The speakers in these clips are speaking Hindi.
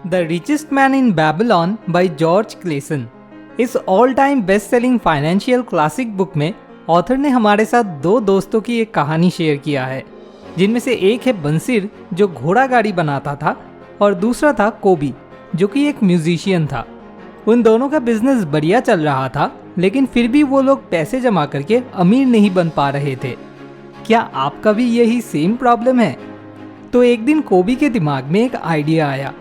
The richest man in Babylon by George Clason. इस all time best selling financial classic book में ऑथर ने हमारे साथ दो दोस्तों की एक कहानी शेयर किया है, जिनमें से एक है बंसीर जो घोड़ा गाड़ी बनाता था और दूसरा था कोबी जो कि एक म्यूजिशियन था। उन दोनों का बिजनेस बढ़िया चल रहा था, लेकिन फिर भी वो लोग पैसे जमा करके अमीर नहीं बन पा रहे थे। क्या आपका भी यही सेम प्रॉब्लम है? तो एक दिन कोबी के दिमाग में एक आइडिया आया।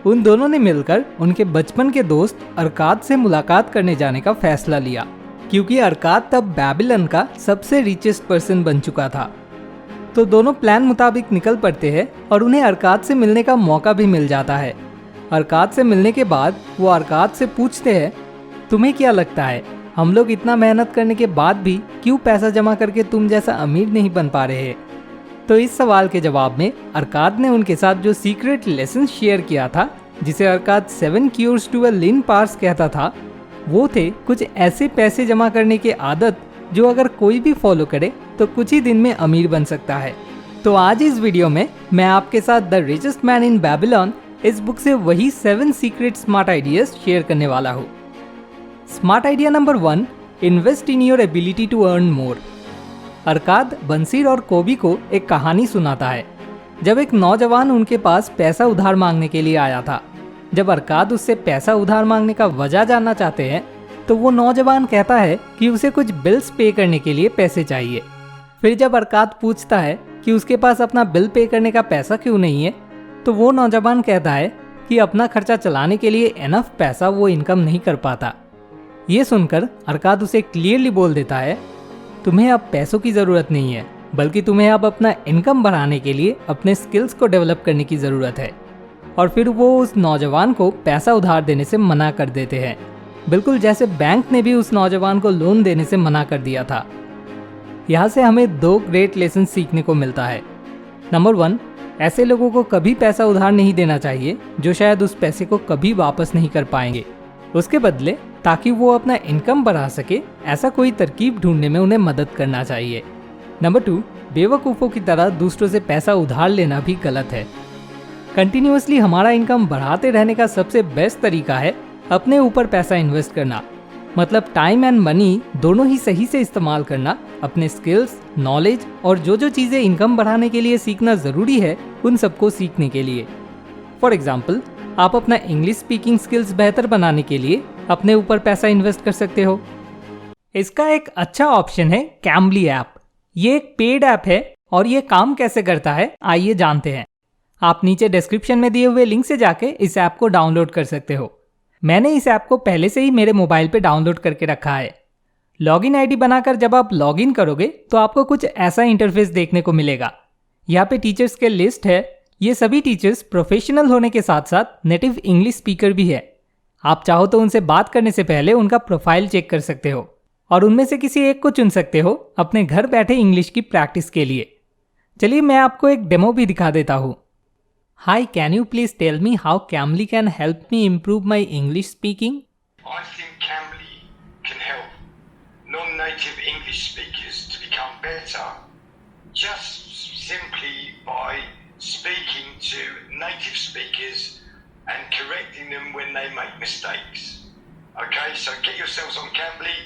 उन दोनों ने मिलकर उनके बचपन के दोस्त अरकाद से मुलाकात करने जाने का फैसला लिया, क्योंकि अरकाद तब बैबिलन का सबसे रिचेस्ट पर्सन बन चुका था। तो दोनों प्लान मुताबिक निकल पड़ते हैं और उन्हें अरकाद से मिलने का मौका भी मिल जाता है। अरकाद से मिलने के बाद वो अरकाद से पूछते हैं, तुम्हें क्या लगता है हम लोग इतना मेहनत करने के बाद भी क्यों पैसा जमा करके तुम जैसा अमीर नहीं बन पा रहे? तो इस सवाल के जवाब में अरकाद ने उनके साथ जो सीक्रेट लेसन शेयर किया था, जिसे Arkad 7 cures to a lean purse कहता था, वो थे कुछ ऐसे पैसे जमा करने की आदत जो अगर कोई भी फॉलो करे तो कुछ ही दिन में अमीर बन सकता है। तो आज इस वीडियो में मैं आपके साथ द रिचेस्ट मैन इन बैबिलॉन इस बुक से वही 7 सीक्रेट स्मार्ट आइडियाज शेयर करने वाला हूँ। Smart idea number 1, invest in your ability to earn more. Arkad Bansir और कोबी को एक कहानी सुनाता है। जब एक नौजवान उनके पास पैसा उधार मांगने के लिए आया था। जब अरकाद उससे पैसा उधार मांगने का वजह जानना चाहते हैं, तो वो नौजवान कहता है कि उसे कुछ बिल्स पे करने के लिए पैसे चाहिए। फिर जब अरकाद पूछता है कि उसके पास अपना बिल पे करने का पैसा क्यों नहीं है, तो वो नौजवान कहता है कि अपना खर्चा चलाने के लिए एनफ पैसा वो इनकम नहीं कर पाता। ये सुनकर अरकाद उसे क्लियरली बोल देता है, तुम्हें अब पैसों की ज़रूरत नहीं है, बल्कि तुम्हें अब अपना इनकम बढ़ाने के लिए अपने स्किल्स को डेवलप करने की ज़रूरत है। और फिर वो उस नौजवान को पैसा उधार देने से मना कर देते हैं, बिल्कुल जैसे बैंक ने भी उस नौजवान को लोन देने से मना कर दिया था। यहाँ से हमें 2 ग्रेट लेसन सीखने को मिलता है। नंबर 1, ऐसे लोगों को कभी पैसा उधार नहीं देना चाहिए जो शायद उस पैसे को कभी वापस नहीं कर पाएंगे। उसके बदले ताकि वो अपना इनकम बढ़ा सके, ऐसा कोई तरकीब ढूंढने में उन्हें मदद करना चाहिए। नंबर 2, बेवकूफ़ों की तरह दूसरों से पैसा उधार लेना भी गलत है। कंटिन्यूअसली हमारा इनकम बढ़ाते रहने का सबसे बेस्ट तरीका है अपने ऊपर पैसा इन्वेस्ट करना। मतलब टाइम एंड मनी दोनों ही सही से इस्तेमाल करना, अपने स्किल्स, नॉलेज और जो चीज़ें इनकम बढ़ाने के लिए सीखना ज़रूरी है, उन सबको सीखने के लिए। फॉर एग्जाम्पल, आप अपना इंग्लिश स्पीकिंग स्किल्स बेहतर बनाने के लिए अपने ऊपर पैसा इन्वेस्ट कर सकते हो। इसका एक अच्छा ऑप्शन है कैम्बली ऐप। ये एक पेड ऐप है और ये काम कैसे करता है आइए जानते हैं। आप नीचे डिस्क्रिप्शन में दिए हुए लिंक से जाके इस ऐप को डाउनलोड कर सकते हो। मैंने इस ऐप को पहले से ही मेरे मोबाइल पे डाउनलोड करके रखा है। लॉगिन आईडी बनाकर जब आप लॉगिन करोगे तो आपको कुछ ऐसा इंटरफेस देखने को मिलेगा। यहाँ पे टीचर्स के लिस्ट है। ये सभी टीचर्स प्रोफेशनल होने के साथ साथ नेटिव इंग्लिश स्पीकर भी है। आप चाहो तो उनसे बात करने से पहले उनका प्रोफाइल चेक कर सकते हो और उनमें से किसी एक को चुन सकते हो अपने घर बैठे इंग्लिश की प्रैक्टिस के लिए। चलिए मैं आपको एक डेमो भी दिखा देता हूँ। Hi, can you please tell me how Cambly can help me improve my English speaking? I think Cambly can help non-native English speakers to become better just simply by speaking to native speakers and correcting them when they make mistakes. Okay, so get yourselves on Cambly.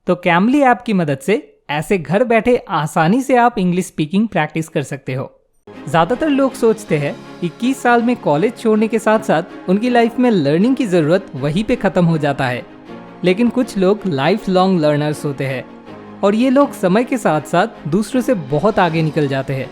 तो कैम्बली ऐप की मदद से ऐसे घर बैठे आसानी से आप इंग्लिश स्पीकिंग प्रैक्टिस कर सकते हो। ज़्यादातर लोग सोचते हैं 21 साल में कॉलेज छोड़ने के साथ साथ उनकी लाइफ में लर्निंग की ज़रूरत वहीं पे ख़त्म हो जाता है, लेकिन कुछ लोग लाइफ लॉन्ग लर्नर्स होते हैं और ये लोग समय के साथ साथ दूसरों से बहुत आगे निकल जाते हैं।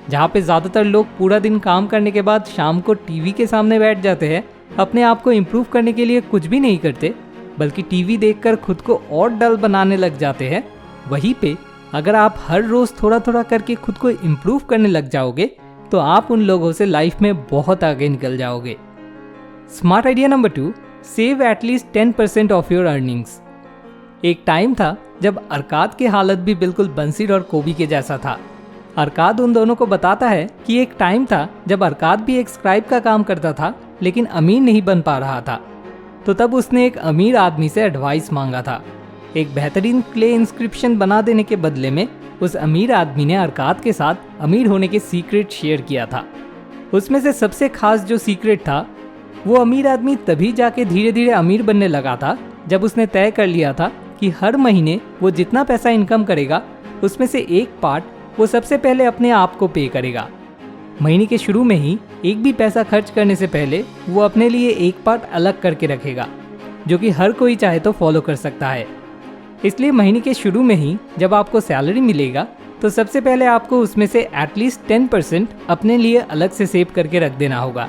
जहाँ पे ज़्यादातर लोग पूरा दिन काम करने के बाद शाम को टीवी के सामने बैठ जाते हैं, अपने आप को इम्प्रूव करने के लिए कुछ भी नहीं करते, बल्कि टीवी देखकर खुद को और डल बनाने लग जाते हैं। वहीं पे अगर आप हर रोज़ थोड़ा थोड़ा करके खुद को इम्प्रूव करने लग जाओगे तो आप उन लोगों से लाइफ में बहुत आगे निकल जाओगे। Smart idea number 2, save at least 10% of your earnings. एक टाइम था जब अरकाद की हालत भी बिल्कुल बंसीर और कोबी के जैसा था। अरकाद उन दोनों को बताता है कि एक टाइम था जब अरकाद भी एक स्क्राइब का काम करता था, लेकिन अमीर नहीं बन पा रहा था। तो तब उसने एक अमीर आदमी से एडवाइस मांगा था। एक बेहतरीन क्ले इंस्क्रिप्शन बना देने के बदले में उस अमीर आदमी ने अरकाद के साथ अमीर होने के सीक्रेट शेयर किया था। उसमें से सबसे खास जो सीक्रेट था वो अमीर आदमी तभी जाके धीरे धीरे अमीर बनने लगा था जब उसने तय कर लिया था कि हर महीने वो जितना पैसा इनकम करेगा उसमें से एक पार्ट वो सबसे पहले अपने आप को पे करेगा। महीने के शुरू में ही एक भी पैसा खर्च करने से पहले वो अपने लिए एक पार्ट अलग करके रखेगा, जो कि हर कोई चाहे तो फॉलो कर सकता है। इसलिए महीने के शुरू में ही जब आपको सैलरी मिलेगा तो सबसे पहले आपको उसमें से एटलीस्ट 10% अपने लिए अलग से सेव करके रख देना होगा।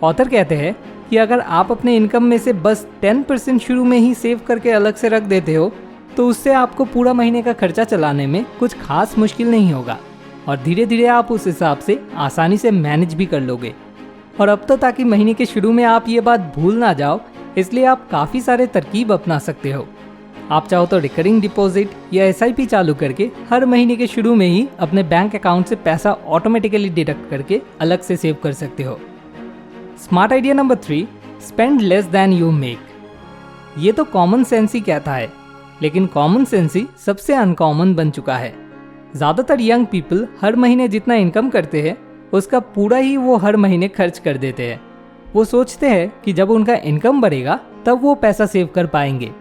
ऑथर कहते हैं कि अगर आप अपने इनकम में से बस 10% शुरू में ही सेव करके अलग से रख देते हो तो उससे आपको पूरा महीने का खर्चा चलाने में कुछ खास मुश्किल नहीं होगा और धीरे धीरे आप उस हिसाब से आसानी से मैनेज भी कर लोगे। और अब तो ताकि महीने के शुरू में आप ये बात भूल ना जाओ, इसलिए आप काफ़ी सारे तरकीब अपना सकते हो। आप चाहो तो रिकरिंग डिपॉजिट या SIP चालू करके हर महीने के शुरू में ही अपने बैंक अकाउंट से पैसा ऑटोमेटिकली डिडक्ट करके अलग से सेव कर सकते हो। Smart idea number 3, spend less than you make. ये तो कॉमन सेंस ही कहता है, लेकिन कॉमन सेंस ही सबसे अनकॉमन बन चुका है। ज़्यादातर यंग पीपल हर महीने जितना इनकम करते हैं उसका पूरा ही वो हर महीने खर्च कर देते हैं। वो सोचते हैं कि जब उनका इनकम बढ़ेगा तब वो पैसा सेव कर पाएंगे,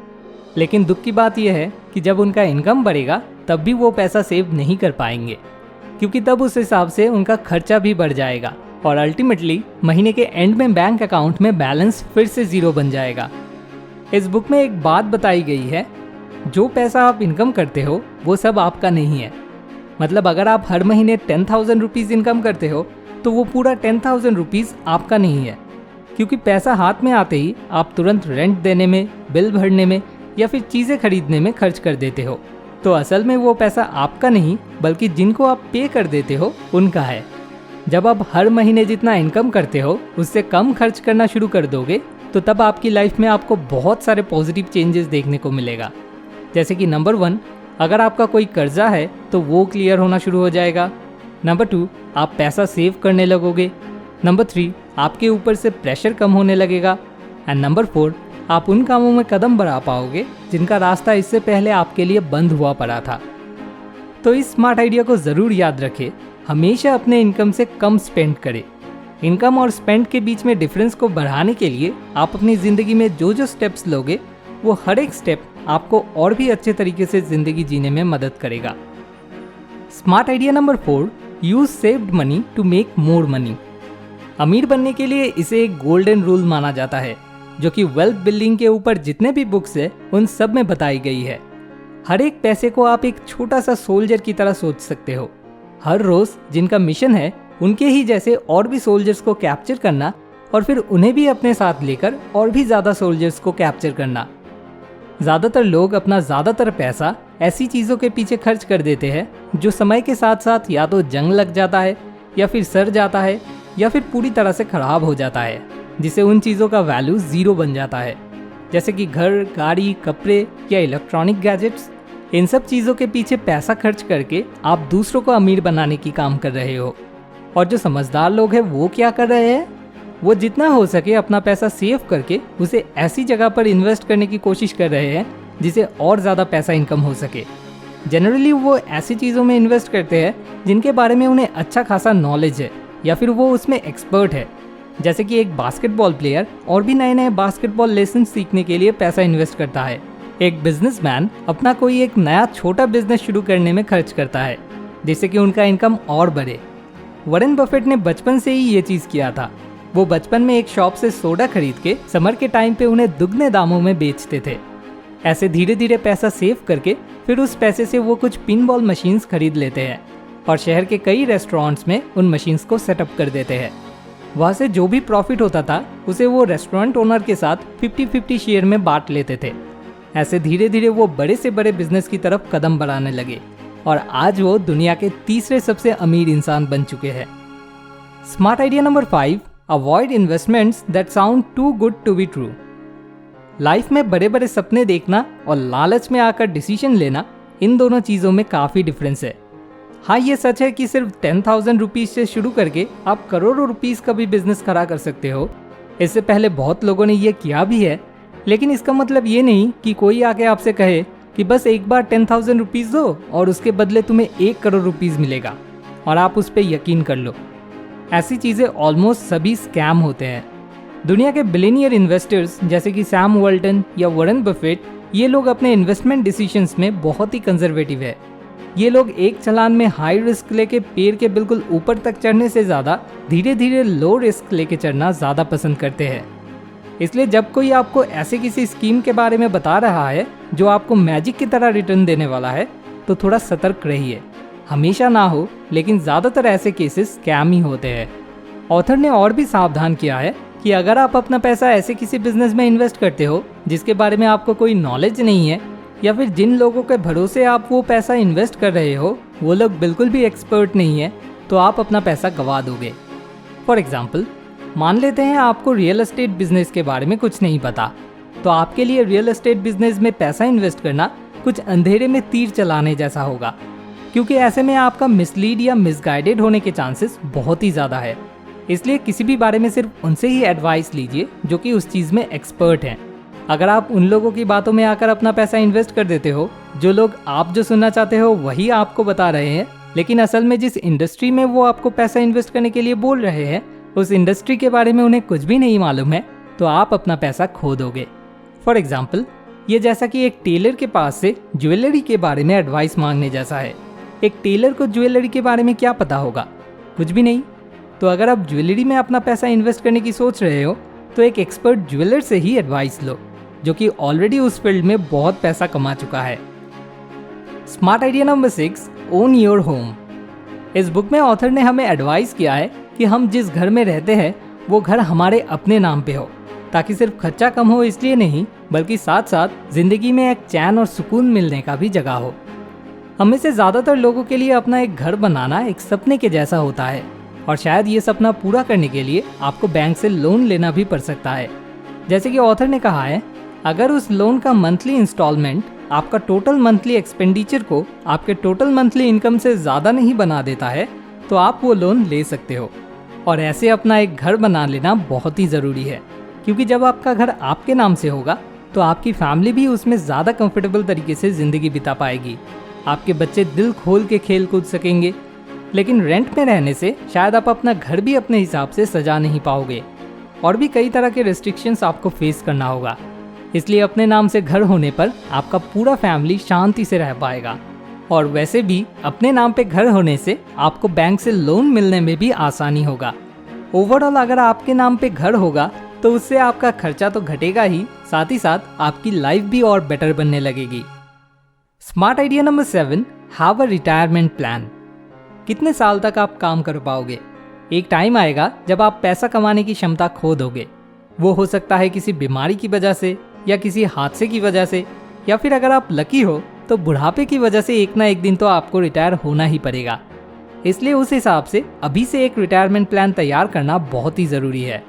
लेकिन दुख की बात यह है कि जब उनका इनकम बढ़ेगा तब भी वो पैसा सेव नहीं कर पाएंगे, क्योंकि तब उस हिसाब से उनका खर्चा भी बढ़ जाएगा और अल्टीमेटली महीने के एंड में बैंक अकाउंट में बैलेंस फिर से ज़ीरो बन जाएगा। इस बुक में एक बात बताई गई है, जो पैसा आप इनकम करते हो वो सब आपका नहीं है। मतलब अगर आप हर महीने 10,000 रुपीज़ इनकम करते हो तो वो पूरा 10,000 रुपीज़ आपका नहीं है, क्योंकि पैसा हाथ में आते ही आप तुरंत रेंट देने में, बिल भरने में या फिर चीज़ें खरीदने में खर्च कर देते हो। तो असल में वो पैसा आपका नहीं बल्कि जिनको आप पे कर देते हो उनका है। जब आप हर महीने जितना इनकम करते हो उससे कम खर्च करना शुरू कर दोगे तो तब आपकी लाइफ में आपको बहुत सारे पॉजिटिव चेंजेस देखने को मिलेगा। जैसे कि नंबर 1, अगर आपका कोई कर्जा है तो वो क्लियर होना शुरू हो जाएगा। नंबर 2, आप पैसा सेव करने लगोगे। नंबर 3, आपके ऊपर से प्रेशर कम होने लगेगा। एंड नंबर 4, आप उन कामों में कदम बढ़ा पाओगे जिनका रास्ता इससे पहले आपके लिए बंद हुआ पड़ा था। तो इस स्मार्ट आइडिया को ज़रूर याद रखें, हमेशा अपने इनकम से कम स्पेंड करें। इनकम और स्पेंड के बीच में डिफरेंस को बढ़ाने के लिए आप अपनी ज़िंदगी में जो जो स्टेप्स लोगे वो हर एक स्टेप आपको और भी अच्छे तरीके से ज़िंदगी जीने में मदद करेगा। Smart idea number 4, use saved money to make more money. अमीर बनने के लिए इसे एक गोल्डन रूल माना जाता है, जो कि वेल्थ बिल्डिंग के ऊपर जितने भी बुक्स है उन सब में बताई गई है। हर एक पैसे को आप एक छोटा सा सोल्जर की तरह सोच सकते हो। हर रोज जिनका मिशन है उनके ही जैसे और भी सोल्जर्स को कैप्चर करना और फिर उन्हें भी अपने साथ लेकर और भी ज़्यादा सोल्जर्स को कैप्चर करना। ज़्यादातर लोग अपना ज़्यादातर पैसा ऐसी चीज़ों के पीछे खर्च कर देते हैं जो समय के साथ साथ या तो जंग लग जाता है या फिर सड़ जाता है या फिर पूरी तरह से ख़राब हो जाता है, जिससे उन चीज़ों का वैल्यू ज़ीरो बन जाता है। जैसे कि घर, गाड़ी, कपड़े या इलेक्ट्रॉनिक गैजेट्स। इन सब चीज़ों के पीछे पैसा खर्च करके आप दूसरों को अमीर बनाने की काम कर रहे हो। और जो समझदार लोग हैं वो क्या कर रहे हैं, वो जितना हो सके अपना पैसा सेव करके उसे ऐसी जगह पर इन्वेस्ट करने की कोशिश कर रहे हैं जिसे और ज़्यादा पैसा इनकम हो सके। जनरली वो ऐसी चीज़ों में इन्वेस्ट करते हैं जिनके बारे में उन्हें अच्छा खासा नॉलेज है या फिर वो उसमें एक्सपर्ट है। जैसे कि एक बास्केटबॉल प्लेयर और भी नए नए बास्केटबॉल लेसन सीखने के लिए पैसा इन्वेस्ट करता है। एक बिजनेसमैन अपना कोई एक नया छोटा बिजनेस शुरू करने में खर्च करता है जिससे कि उनका इनकम और बढ़े। वॉरेन बफेट ने बचपन से ही ये चीज़ किया था। वो बचपन में एक शॉप से सोडा खरीद के समर के टाइम पे उन्हें दुगने दामों में बेचते थे। ऐसे धीरे धीरे पैसा सेव करके फिर उस पैसे से वो कुछ पिनबॉल मशीन्स खरीद लेते हैं और शहर के कई रेस्टोरेंट्स में उन मशीन्स को सेटअप कर देते हैं। वहाँ से जो भी प्रॉफिट होता था उसे वो रेस्टोरेंट ओनर के साथ 50-50 शेयर में बांट लेते थे। ऐसे धीरे धीरे वो बड़े से बड़े बिजनेस की तरफ कदम बढ़ाने लगे और आज वो दुनिया के तीसरे सबसे अमीर इंसान बन चुके हैं। Smart idea number 5, avoid investments that sound too good to be true. Life में बड़े बड़े सपने देखना और लालच में आकर डिसीजन लेना, इन दोनों चीज़ों में काफ़ी डिफरेंस है। हाँ, ये सच है कि सिर्फ 10,000 रुपीज़ से शुरू करके आप करोड़ों रुपीज़ का भी बिजनेस खड़ा कर सकते हो। इससे पहले बहुत लोगों ने ये किया भी है, लेकिन इसका मतलब ये नहीं कि कोई आके आपसे कहे कि बस एक बार 10,000 रुपीज़ दो और उसके बदले तुम्हें 1 करोड़ रुपीज़ मिलेगा और आप उस पर यकीन कर लो। ऐसी चीज़ें ऑलमोस्ट सभी स्कैम होते हैं। दुनिया के बिलियनियर इन्वेस्टर्स जैसे कि सैम वॉल्टन या वॉरेन बफेट, ये लोग अपने इन्वेस्टमेंट डिसीजंस में बहुत ही कंजर्वेटिव है। ये लोग एक छलांग में हाई रिस्क लेके पेड़ के बिल्कुल ऊपर तक चढ़ने से ज़्यादा धीरे धीरे लो रिस्क लेके चढ़ना ज़्यादा पसंद करते हैं। इसलिए जब कोई आपको ऐसे किसी स्कीम के बारे में बता रहा है जो आपको मैजिक की तरह रिटर्न देने वाला है, तो थोड़ा सतर्क रहिए। हमेशा ना हो, लेकिन ज़्यादातर ऐसे केसेस स्कैम ही होते हैं। ऑथर ने और भी सावधान किया है कि अगर आप अपना पैसा ऐसे किसी बिजनेस में इन्वेस्ट करते हो जिसके बारे में आपको कोई नॉलेज नहीं है, या फिर जिन लोगों के भरोसे आप वो पैसा इन्वेस्ट कर रहे हो वो लोग बिल्कुल भी एक्सपर्ट नहीं है, तो आप अपना पैसा गंवा दोगे। फॉर एग्जाम्पल, मान लेते हैं आपको रियल एस्टेट बिजनेस के बारे में कुछ नहीं पता, तो आपके लिए रियल एस्टेट बिजनेस में पैसा इन्वेस्ट करना कुछ अंधेरे में तीर चलाने जैसा होगा, क्योंकि ऐसे में आपका मिसलीड या मिसगाइडेड होने के चांसेस बहुत ही ज़्यादा है। इसलिए किसी भी बारे में सिर्फ उनसे ही एडवाइस लीजिए जो कि उस चीज़ में एक्सपर्ट हैं। अगर आप उन लोगों की बातों में आकर अपना पैसा इन्वेस्ट कर देते हो, जो लोग आप जो सुनना चाहते हो वही आपको बता रहे हैं, लेकिन असल में जिस इंडस्ट्री में वो आपको पैसा इन्वेस्ट करने के लिए बोल रहे हैं उस इंडस्ट्री के बारे में उन्हें कुछ भी नहीं मालूम है, तो आप अपना पैसा खो दोगे। फॉर एग्जाम्पल, ये जैसा कि एक टेलर के पास से ज्वेलरी के बारे में एडवाइस मांगने जैसा है। एक टेलर को ज्वेलरी के बारे में क्या पता होगा? कुछ भी नहीं। तो अगर आप ज्वेलरी में अपना पैसा इन्वेस्ट करने की सोच रहे हो, तो एक एक्सपर्ट ज्वेलर से ही एडवाइस लो जो कि ऑलरेडी उस फील्ड में बहुत पैसा कमा चुका है। Smart idea number 6, own your home. इस बुक में ऑथर ने हमें एडवाइस किया है कि हम जिस घर में रहते हैं वो घर हमारे अपने नाम पे हो, ताकि सिर्फ खर्चा कम हो इसलिए नहीं, बल्कि साथ साथ जिंदगी में एक चैन और सुकून मिलने का भी जगह हो। हम में से ज़्यादातर लोगों के लिए अपना एक घर बनाना एक सपने के जैसा होता है, और शायद ये सपना पूरा करने के लिए आपको बैंक से लोन लेना भी पड़ सकता है। जैसे कि ऑथर ने कहा है, अगर उस लोन का मंथली इंस्टॉलमेंट आपका टोटल मंथली एक्सपेंडिचर को आपके टोटल मंथली इनकम से ज़्यादा नहीं बना देता है, तो आप वो लोन ले सकते हो। और ऐसे अपना एक घर बना लेना बहुत ही ज़रूरी है, क्योंकि जब आपका घर आपके नाम से होगा तो आपकी फैमिली भी उसमें ज़्यादा कंफर्टेबल तरीके से ज़िंदगी बिता पाएगी। आपके बच्चे दिल खोल के खेल कूद सकेंगे। लेकिन रेंट में रहने से शायद आप अपना घर भी अपने हिसाब से सजा नहीं पाओगे, और भी कई तरह के रेस्ट्रिक्शंस आपको फेस करना होगा। इसलिए अपने नाम से घर होने पर आपका पूरा फैमिली शांति से रह पाएगा। और वैसे भी अपने नाम पे घर होने से आपको बैंक से लोन मिलने में भी आसानी होगा। ओवरऑल अगर आपके नाम पे घर होगा तो उससे आपका खर्चा तो घटेगा ही, साथ ही साथ आपकी लाइफ भी और बेटर बनने लगेगी। Smart idea number 7, have a retirement plan. कितने साल तक आप काम कर पाओगे? एक टाइम आएगा जब आप पैसा कमाने की क्षमता खो दोगे। वो हो सकता है किसी बीमारी की वजह से, या किसी हादसे की वजह से, या फिर अगर आप लकी हो तो बुढ़ापे की वजह से एक ना एक दिन तो आपको रिटायर होना ही पड़ेगा। इसलिए उस हिसाब से अभी से एक रिटायरमेंट प्लान तैयार करना बहुत ही ज़रूरी है।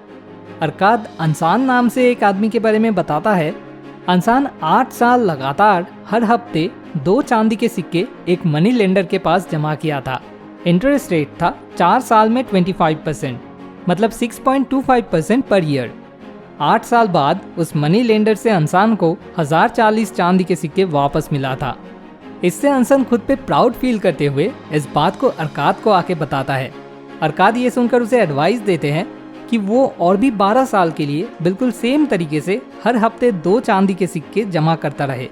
अरकाद अंसान नाम से एक आदमी के बारे में बताता है, अंसान 8 साल लगातार हर हफ्ते 2 चांदी के सिक्के एक मनी लेंडर के पास जमा किया था। इंटरेस्ट रेट था 4 साल में 25%, मतलब 6.25% पर ईयर। 8 साल बाद उस मनी लेंडर से अंसान को 1040 चांदी के सिक्के वापस मिला था। इससे अंसान खुद पे प्राउड फील करते हुए इस बात को अरकाद को आके बताता है। अरकाद ये सुनकर उसे एडवाइस देते हैं कि वो और भी 12 साल के लिए बिल्कुल सेम तरीके से हर हफ्ते 2 चांदी के सिक्के जमा करता रहे।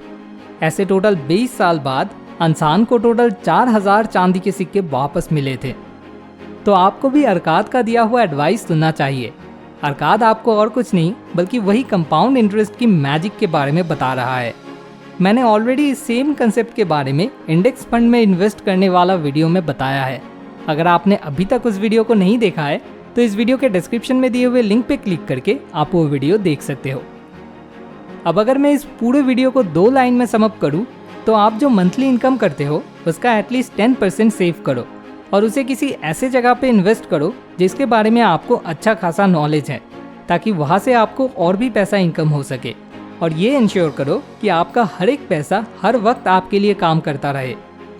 ऐसे टोटल 20 साल बाद अंसान को टोटल 4000 चांदी के सिक्के वापस मिले थे। तो आपको भी अरकाद का दिया हुआ एडवाइस सुनना चाहिए। अरकाद आपको और कुछ नहीं बल्कि वही कंपाउंड इंटरेस्ट की मैजिक के बारे में बता रहा है। मैंने ऑलरेडी इस सेम कंसेप्ट के बारे में इंडेक्स फंड में इन्वेस्ट करने वाला वीडियो में बताया है। अगर आपने अभी तक उस वीडियो को नहीं देखा है तो इस वीडियो के डिस्क्रिप्शन में दिए हुए लिंक पे क्लिक करके आप वो वीडियो देख सकते हो। अब अगर मैं इस पूरे वीडियो को 2 लाइन में समअप करूँ तो आप जो मंथली इनकम करते हो उसका एटलीस्ट 10% सेव करो और उसे किसी ऐसे जगह पे इन्वेस्ट करो जिसके बारे में आपको अच्छा खासा नॉलेज है, ताकि वहाँ से आपको और भी पैसा इनकम हो सके। और ये इंश्योर करो कि आपका हर एक पैसा हर वक्त आपके लिए काम करता रहे।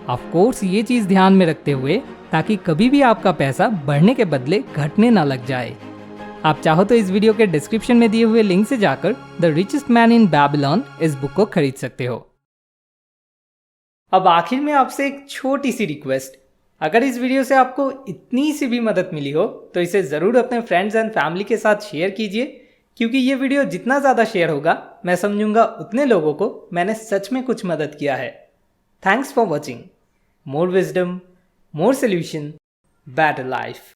ऑफ कोर्स ये चीज़ ध्यान में रखते हुए ताकि कभी भी आपका पैसा बढ़ने के बदले घटने ना लग जाए। आप चाहो तो इस वीडियो के डिस्क्रिप्शन में दिए हुए लिंक से जाकर the richest man in Babylon इस बुक को खरीद सकते हो। अब आखिर में आपसे एक छोटी सी रिक्वेस्ट, अगर इस वीडियो से आपको इतनी सी भी मदद मिली हो तो इसे ज़रूर अपने फ्रेंड्स एंड फैमिली के साथ शेयर कीजिए, क्योंकि ये वीडियो जितना ज़्यादा शेयर होगा मैं समझूंगा उतने लोगों को मैंने सच में कुछ मदद किया है। Thanks for watching. More wisdom, more solution, better life.